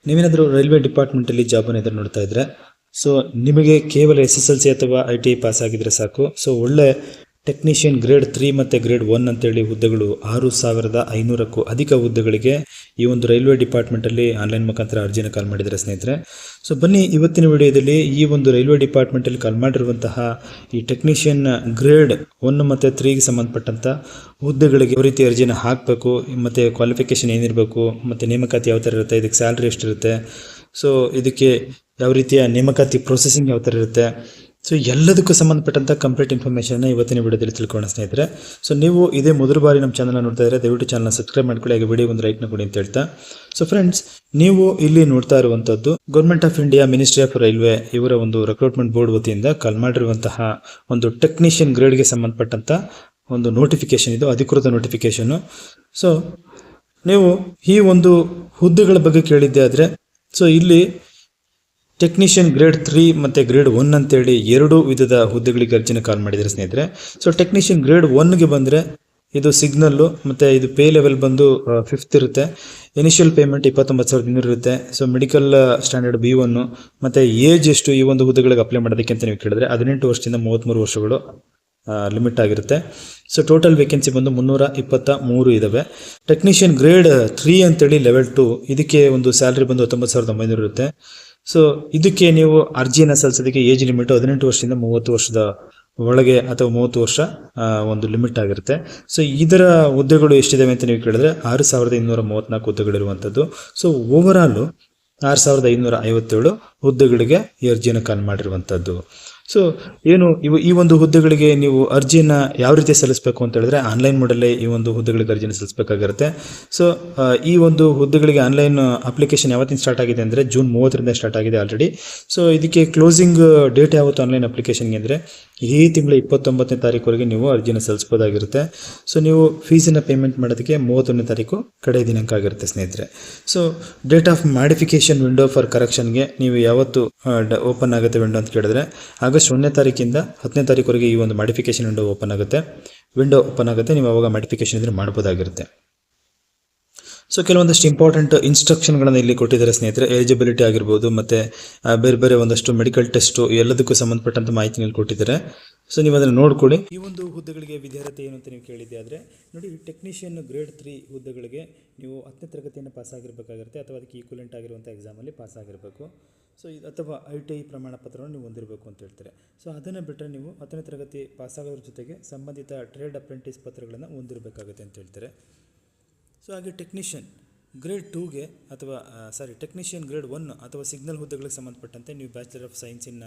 ನೀವೇನಾದರೂ ರೈಲ್ವೆ ಡಿಪಾರ್ಟ್ಮೆಂಟಲ್ಲಿ ಜಾಬನ್ನು ಎದುರು ನೋಡ್ತಾ ಇದ್ರೆ, ಸೊ ನಿಮಗೆ ಕೇವಲ SSLC ಅಥವಾ ITI ಪಾಸ್ ಆಗಿದ್ರೆ ಸಾಕು. ಸೊ ಒಳ್ಳೆ ಟೆಕ್ನಿಷಿಯನ್ ಗ್ರೇಡ್ 3 ಮತ್ತು ಗ್ರೇಡ್ 1 ಅಂತೇಳಿ ಹುದ್ದೆಗಳು 6500ಕ್ಕೂ ಅಧಿಕ ಹುದ್ದೆಗಳಿಗೆ ಈ ಒಂದು ರೈಲ್ವೆ ಡಿಪಾರ್ಟ್ಮೆಂಟಲ್ಲಿ ಆನ್ಲೈನ್ ಮುಖಾಂತರ ಅರ್ಜಿನ ಕಾಲ್ ಮಾಡಿದ್ದಾರೆ ಸ್ನೇಹಿತರೆ. ಸೊ ಬನ್ನಿ ಇವತ್ತಿನ ವಿಡಿಯೋದಲ್ಲಿ ಈ ಒಂದು ರೈಲ್ವೆ ಡಿಪಾರ್ಟ್ಮೆಂಟಲ್ಲಿ ಕಾಲ್ ಮಾಡಿರುವಂತಹ ಈ ಟೆಕ್ನಿಷಿಯನ್ ಗ್ರೇಡ್ 1 ಮತ್ತು 3ಗೆ ಸಂಬಂಧಪಟ್ಟಂಥ ಹುದ್ದೆಗಳಿಗೆ ಯಾವ ರೀತಿ ಅರ್ಜಿನ ಹಾಕಬೇಕು, ಮತ್ತು ಕ್ವಾಲಿಫಿಕೇಷನ್ ಏನಿರಬೇಕು, ಮತ್ತು ನೇಮಕಾತಿ ಯಾವ ಥರ ಇರುತ್ತೆ, ಇದಕ್ಕೆ ಸ್ಯಾಲ್ರಿ ಎಷ್ಟಿರುತ್ತೆ, ಸೊ ಇದಕ್ಕೆ ಯಾವ ರೀತಿಯ ನೇಮಕಾತಿ ಪ್ರೊಸೆಸಿಂಗ್ ಯಾವ ಥರ ಇರುತ್ತೆ, ಸೊ ಎಲ್ಲದಕ್ಕೂ ಸಂಬಂಧಪಟ್ಟಂಥ ಕಂಪ್ಲೀಟ್ ಇನ್ಫಾರ್ಮೇಷನ್ನ ಇವತ್ತಿನ ವಿಡಿಯೋದಲ್ಲಿ ತಿಳ್ಕೊಳ್ಳೋಣ ಸ್ನೇಹಿತರೆ. ಸೊ ನೀವು ಇದೇ ಮೊದಲ ಬಾರಿ ನಮ್ಮ ಚಾನಲ್ನ ನೋಡ್ತಾ ಇದ್ದರೆ ದಯವಿಟ್ಟು ಚಾನಲ್ನ ಸಬ್ಸ್ಕ್ರೈಬ್ ಮಾಡ್ಕೊಳ್ಳಿ, ಹಾಗೆ ವಿಡಿಯೋ ಒಂದು ಲೈಕ್ನ ಕೊಡಿ ಅಂತ ಹೇಳ್ತಾ. ಸೊ ಫ್ರೆಂಡ್ಸ್, ನೀವು ಇಲ್ಲಿ ನೋಡ್ತಾ ಇರುವಂಥದ್ದು government of India ministry of railway ಇವರ ಒಂದು ರಿಕ್ರೂಟ್ಮೆಂಟ್ ಬೋರ್ಡ್ ವತಿಯಿಂದ ಕಾಲ್ ಮಾಡಿರುವಂತಹ ಒಂದು ಟೆಕ್ನಿಷಿಯನ್ ಗ್ರೇಡ್ಗೆ ಸಂಬಂಧಪಟ್ಟಂಥ ಒಂದು ನೋಟಿಫಿಕೇಶನ್, ಇದು ಅಧಿಕೃತ ನೋಟಿಫಿಕೇಶನು. ಸೊ ನೀವು ಈ ಒಂದು ಹುದ್ದೆಗಳ ಬಗ್ಗೆ ಕೇಳಿದ್ದೆ ಆದರೆ, ಸೊ ಇಲ್ಲಿ ಟೆಕ್ನಿಷಿಯನ್ ಗ್ರೇಡ್ 3 ಮತ್ತು ಗ್ರೇಡ್ 1 ಅಂತೇಳಿ ಎರಡು ವಿಧದ ಹುದ್ದೆಗಳಿಗೆ ಅರ್ಜಿನ ಕಾಲ್ ಮಾಡಿದ್ದಾರೆ ಸ್ನೇಹಿತರೆ. ಸೊ ಟೆಕ್ನಿಷಿಯನ್ ಗ್ರೇಡ್ 1ಗೆ ಬಂದರೆ ಇದು ಸಿಗ್ನಲ್ಲು, ಮತ್ತು ಇದು ಪೇ ಲೆವೆಲ್ ಬಂದು 5th ಇರುತ್ತೆ. ಇನಿಷಿಯಲ್ ಪೇಮೆಂಟ್ 29,200 ಇರುತ್ತೆ. ಸೊ ಮೆಡಿಕಲ್ ಸ್ಟ್ಯಾಂಡರ್ಡ್ B1, ಮತ್ತು ಏಜ್ ಎಷ್ಟು ಈ ಒಂದು ಹುದ್ದೆಗಳಿಗೆ ಅಪ್ಲೈ ಮಾಡೋದಕ್ಕೆ ಅಂತ ನೀವು ಕೇಳಿದ್ರೆ 18 ವರ್ಷದಿಂದ 33 ವರ್ಷಗಳು ಲಿಮಿಟ್ ಆಗಿರುತ್ತೆ. ಸೊ ಟೋಟಲ್ ವೇಕೆನ್ಸಿ ಬಂದು 323 ಇದ್ದಾವೆ. ಟೆಕ್ನಿಷಿಯನ್ ಗ್ರೇಡ್ 3 ಅಂತೇಳಿ ಲೆವೆಲ್ 2, ಇದಕ್ಕೆ ಒಂದು ಸ್ಯಾಲ್ರಿ ಬಂದು 19,900 ಇರುತ್ತೆ. ಸೊ ಇದಕ್ಕೆ ನೀವು ಅರ್ಜಿಯನ್ನು ಸಲ್ಲಿಸೋದಕ್ಕೆ ಏಜ್ ಲಿಮಿಟು 18 ವರ್ಷದಿಂದ 30 ವರ್ಷದ ಒಳಗೆ ಅಥವಾ 30 ವರ್ಷ ಒಂದು ಲಿಮಿಟ್ ಆಗಿರುತ್ತೆ. ಸೊ ಇದರ ಹುದ್ದೆಗಳು ಎಷ್ಟಿದ್ದಾವೆ ಅಂತ ನೀವು ಕೇಳಿದ್ರೆ 6,234 ಹುದ್ದೆಗಳಿರುವಂಥದ್ದು. ಸೊ ಓವರಾಲು 6,557 ಹುದ್ದೆಗಳಿಗೆ ಈ ಅರ್ಜಿಯನ್ನು ಕಾಲ್ ಮಾಡಿರುವಂಥದ್ದು. ಸೊ ಏನು ಈ ಒಂದು ಹುದ್ದೆಗಳಿಗೆ ನೀವು ಅರ್ಜಿಯನ್ನು ಯಾವ ರೀತಿ ಸಲ್ಲಿಸಬೇಕು ಅಂತ ಹೇಳಿದ್ರೆ ಆನ್ಲೈನ್ ಮಾಡಲ್ಲೇ ಈ ಒಂದು ಹುದ್ದೆಗಳಿಗೆ ಅರ್ಜಿಯನ್ನು ಸಲ್ಲಿಸಬೇಕಾಗಿರುತ್ತೆ. ಸೊ ಈ ಒಂದು ಹುದ್ದೆಗಳಿಗೆ ಆನ್ಲೈನ್ ಅಪ್ಲಿಕೇಶನ್ ಯಾವತ್ತಿನ ಸ್ಟಾರ್ಟ್ ಆಗಿದೆ ಅಂದರೆ ಜೂನ್ 30ರಿಂದ ಸ್ಟಾರ್ಟ್ ಆಗಿದೆ ಆಲ್ರೆಡಿ. ಸೊ ಇದಕ್ಕೆ ಕ್ಲೋಸಿಂಗ್ ಡೇಟ್ ಯಾವತ್ತು ಆನ್ಲೈನ್ ಅಪ್ಲಿಕೇಶನ್ಗೆ ಅಂದರೆ ಈ ತಿಂಗಳ 29ನೇ ತಾರೀಕುವರೆಗೆ ನೀವು ಅರ್ಜಿನ ಸಲ್ಲಿಸ್ಬೋದಾಗಿರುತ್ತೆ. ಸೊ ನೀವು ಫೀಸನ್ನು ಪೇಮೆಂಟ್ ಮಾಡೋದಕ್ಕೆ 31ನೇ ತಾರೀಕು ಕಡೆ ದಿನಾಂಕ ಆಗಿರುತ್ತೆ ಸ್ನೇಹಿತರೆ. So date of modification window for ಕರೆಕ್ಷನ್ಗೆ ನೀವು ಯಾವತ್ತು ಓಪನ್ ಆಗುತ್ತೆ ವಿಂಡೋ ಅಂತ ಕೇಳಿದ್ರೆ ಆಗಸ್ಟ್ 1ನೇ ತಾರೀಕಿಂದ 10ನೇ ತಾರೀಕುವರೆಗೆ ಈ ಒಂದು ಮಾಡಿಫಿಕೇಶನ್ ವಿಂಡೋ ಓಪನ್ ಆಗುತ್ತೆ. ನೀವು ಅವಾಗ ಮಾಡಿಫಿಕೇಶನ್ ಇದ್ರೆ ಮಾಡ್ಬೋದಾಗಿರುತ್ತೆ. ಸೊ ಕೆಲವೊಂದಷ್ಟು ಇಂಪಾರ್ಟೆಂಟ್ ಇನ್ಸ್ಟ್ರಕ್ಷನ್ಗಳನ್ನು ಇಲ್ಲಿ ಕೊಟ್ಟಿದ್ದಾರೆ ಸ್ನೇಹಿತರೆ. ಎಲಿಜಿಬಿಲಿಟಿ ಆಗಿರ್ಬೋದು, ಮತ್ತು ಬೇರೆ ಬೇರೆ ಒಂದಷ್ಟು ಮೆಡಿಕಲ್ ಟೆಸ್ಟು ಎಲ್ಲದಕ್ಕೂ ಸಂಬಂಧಪಟ್ಟಂಥ ಮಾಹಿತಿನಲ್ಲಿ ಕೊಟ್ಟಿದ್ದಾರೆ. ಸೊ ನೀವು ಅದನ್ನು ನೋಡ್ಕೊಳ್ಳಿ. ಈ ಒಂದು ಹುದ್ದೆಗಳಿಗೆ ವಿದ್ಯಾರ್ಥಿ ಏನು ಅಂತ ನೀವು ಕೇಳಿದ್ದೆ ಆದರೆ ನೋಡಿ, ಟೆಕ್ನಿಷಿಯನ್ ಗ್ರೇಡ್ 3 ಹುದ್ದೆಗಳಿಗೆ ನೀವು 10ನೇ ತರಗತಿಯನ್ನು ಪಾಸ್ ಆಗಿರಬೇಕಾಗಿರುತ್ತೆ, ಅಥವಾ ಅದಕ್ಕೆ ಈಕ್ವಲೆಂಟ್ ಆಗಿರುವಂಥ ಎಕ್ಸಾಮಲ್ಲಿ ಪಾಸ್ ಆಗಿರಬೇಕು. ಸೊ ಅಥವಾ ITI ಪ್ರಮಾಣ ಪತ್ರವನ್ನು ನೀವು ಹೊಂದಿರಬೇಕು ಅಂತ ಹೇಳ್ತಾರೆ. ಸೊ ಅದನ್ನು ಬಿಟ್ಟರೆ ನೀವು 10ನೇ ತರಗತಿ ಪಾಸ್ ಆಗೋದ್ರ ಜೊತೆಗೆ ಸಂಬಂಧಿತ ಟ್ರೇಡ್ ಅಪ್ರೆಂಟಿಸ್ ಪತ್ರಗಳನ್ನು ಹೊಂದಿರಬೇಕಾಗುತ್ತೆ ಅಂತ ಹೇಳ್ತಾರೆ. ಸೊ ಹಾಗೆ ಟೆಕ್ನಿಷಿಯನ್ ಗ್ರೇಡ್ 2ಗೆ ಅಥವಾ ಟೆಕ್ನಿಷಿಯನ್ ಗ್ರೇಡ್ 1 ಅಥವಾ ಸಿಗ್ನಲ್ ಹುದ್ದೆಗಳಿಗೆ ಸಂಬಂಧಪಟ್ಟಂತೆ ನೀವು bachelor of science in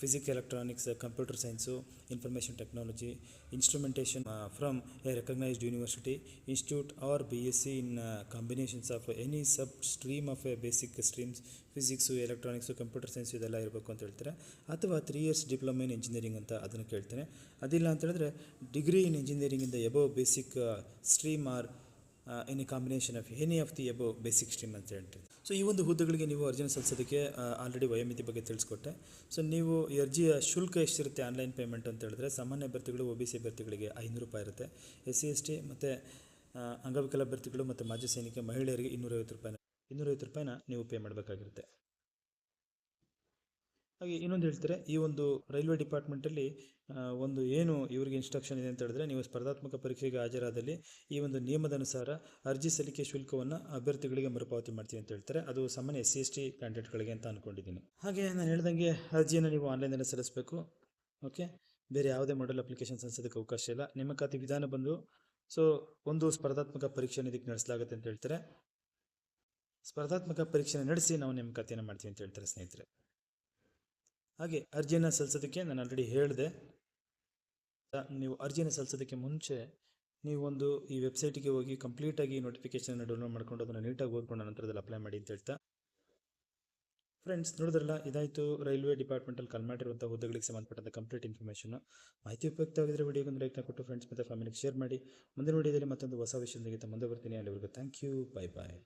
physics, electronics, computer science, information technology, instrumentation from a recognised university institute or BSc in combinations of any sub stream of a basic streams, physics, electronics, computer science ಇದೆಲ್ಲ ಇರಬೇಕು ಅಂತ ಹೇಳ್ತಾರೆ. ಅಥವಾ 3 years diploma in engineering ಅಂತ ಅದನ್ನು ಕೇಳ್ತೇನೆ. ಅದಿಲ್ಲ ಅಂತ ಹೇಳಿದ್ರೆ degree in engineering in the above basic stream R any combination of any of the above basic stream ಅಂತ ಹೇಳ್ತೀವಿ. ಸೊ ಈ ಒಂದು ಹುದ್ದೆಗಳಿಗೆ ನೀವು ಅರ್ಜಿನ ಸಲ್ಲಿಸೋದಕ್ಕೆ ಆಲ್ರೆಡಿ ವಯೋಮಿತಿ ಬಗ್ಗೆ ತಿಳಿಸ್ಕೊಟ್ಟೆ. ಸೊ ನೀವು ಈ ಅರ್ಜಿಯ ಶುಲ್ಕ ಎಷ್ಟಿರುತ್ತೆ ಆನ್ಲೈನ್ ಪೇಮೆಂಟ್ ಅಂತ ಹೇಳಿದ್ರೆ, ಸಾಮಾನ್ಯ ಅಭ್ಯರ್ಥಿಗಳು OBC ಅಭ್ಯರ್ಥಿಗಳಿಗೆ 500 ರೂಪಾಯಿ ಇರುತ್ತೆ. SC ST ಮತ್ತು ಅಂಗವಿಕಲ ಅಭ್ಯರ್ಥಿಗಳು ಮತ್ತು ಮಾಜಿ ಸೈನಿಕ ಮಹಿಳೆಯರಿಗೆ 250 ರೂಪಾಯಿನ ನೀವು ಪೇ ಮಾಡಬೇಕಾಗಿರುತ್ತೆ. ಹಾಗೆ ಇನ್ನೊಂದು ಹೇಳ್ತಾರೆ, ಈ ಒಂದು ರೈಲ್ವೆ ಡಿಪಾರ್ಟ್ಮೆಂಟಲ್ಲಿ ಒಂದು ಏನು ಇವರಿಗೆ ಇನ್ಸ್ಟ್ರಕ್ಷನ್ ಇದೆ ಅಂತ ಹೇಳಿದ್ರೆ, ನೀವು ಸ್ಪರ್ಧಾತ್ಮಕ ಪರೀಕ್ಷೆಗೆ ಹಾಜರಾದಲ್ಲಿ ಈ ಒಂದು ನಿಯಮದ ಅನುಸಾರ ಅರ್ಜಿ ಸಲ್ಲಿಕೆ ಶುಲ್ಕವನ್ನು ಅಭ್ಯರ್ಥಿಗಳಿಗೆ ಮರುಪಾವತಿ ಮಾಡ್ತೀವಿ ಅಂತ ಹೇಳ್ತಾರೆ. ಅದು ಸಾಮಾನ್ಯ SC ST ಕ್ಯಾಂಡಿಡೇಟ್ಗಳಿಗೆ ಅಂತ ಅಂದ್ಕೊಂಡಿದ್ದೀನಿ. ಹಾಗೆ ನಾನು ಹೇಳ್ದಂಗೆ ಅರ್ಜಿಯನ್ನು ನೀವು ಆನ್ಲೈನಲ್ಲಿ ಸಲ್ಲಿಸಬೇಕು. ಓಕೆ, ಬೇರೆ ಯಾವುದೇ ಮಾಡೆಲ್ ಅಪ್ಲಿಕೇಶನ್ ಸಲ್ಲಿಸೋದಕ್ಕೆ ಅವಕಾಶ ಇಲ್ಲ. ನೇಮಕಾತಿ ವಿಧಾನ ಬಂದು ಸೊ ಒಂದು ಸ್ಪರ್ಧಾತ್ಮಕ ಪರೀಕ್ಷೆಯನ್ನು ಇದಕ್ಕೆ ನಡೆಸಲಾಗುತ್ತೆ ಅಂತ ಹೇಳ್ತಾರೆ. ಸ್ಪರ್ಧಾತ್ಮಕ ಪರೀಕ್ಷೆಯನ್ನು ನಡೆಸಿ ನಾವು ನೇಮಕಾತಿಯನ್ನು ಮಾಡ್ತೀವಿ ಅಂತ ಹೇಳ್ತಾರೆ ಸ್ನೇಹಿತರೆ. ಹಾಗೆ ಅರ್ಜಿಯನ್ನು ಸಲ್ಲಿಸೋದಕ್ಕೆ ನಾನು ಆಲ್ರೆಡಿ ಹೇಳಿದೆ, ನೀವು ಅರ್ಜಿಯನ್ನು ಸಲ್ಲಿಸೋದಕ್ಕೆ ಮುಂಚೆ ನೀವೊಂದು ಈ ವೆಬ್ಸೈಟಿಗೆ ಹೋಗಿ ಕಂಪ್ಲೀಟಾಗಿ ನೋಟಿಫಿಕೇಶನ್ ಡೌನ್ಲೋಡ್ ಮಾಡ್ಕೊಂಡು ಅದನ್ನು ನೀಟಾಗಿ ಓದ್ಕೊಂಡು ನಂತರದಲ್ಲಿ ಅಪ್ಲೈ ಮಾಡಿ ಅಂತ ಹೇಳ್ತಾ. ಫ್ರೆಂಡ್ಸ್, ನೋಡಿದ್ರಲ್ಲ, ಇದಾಯಿತು ರೈಲ್ವೆ ಡಿಪಾರ್ಟ್ಮೆಂಟಲ್ಲಿ ಕಾಲ್ ಮಾಡಿರುವಂಥ ಹುದ್ದೆಗಳಿಗೆ ಸಂಬಂಧಪಟ್ಟಂಥ ಕಂಪ್ಲೀಟ್ ಇನ್ಫಾರ್ಮೇಷನ್. ಮಾಹಿತಿ ಉಪಯುಕ್ತವಾಗಿದ್ದರೆ ವಿಡಿಯೋಗೆ ಒಂದು ಲೈಕ್ನ ಕೊಟ್ಟು ಫ್ರೆಂಡ್ಸ್ ಮತ್ತು ಫ್ಯಾಮಿಲಿಗೆ ಶೇರ್ ಮಾಡಿ. ಮುಂದಿನ ವಿಡಿಯೋದಲ್ಲಿ ಮತ್ತೊಂದು ಹೊಸ ವಿಷಯದೊಂದಿಗೆ ಮುಂದೆ ಬರ್ತೀನಿ. ಅಲ್ಲಿವರೆಗೂ ಥ್ಯಾಂಕ್ ಯು, ಬೈ ಬಾಯ್.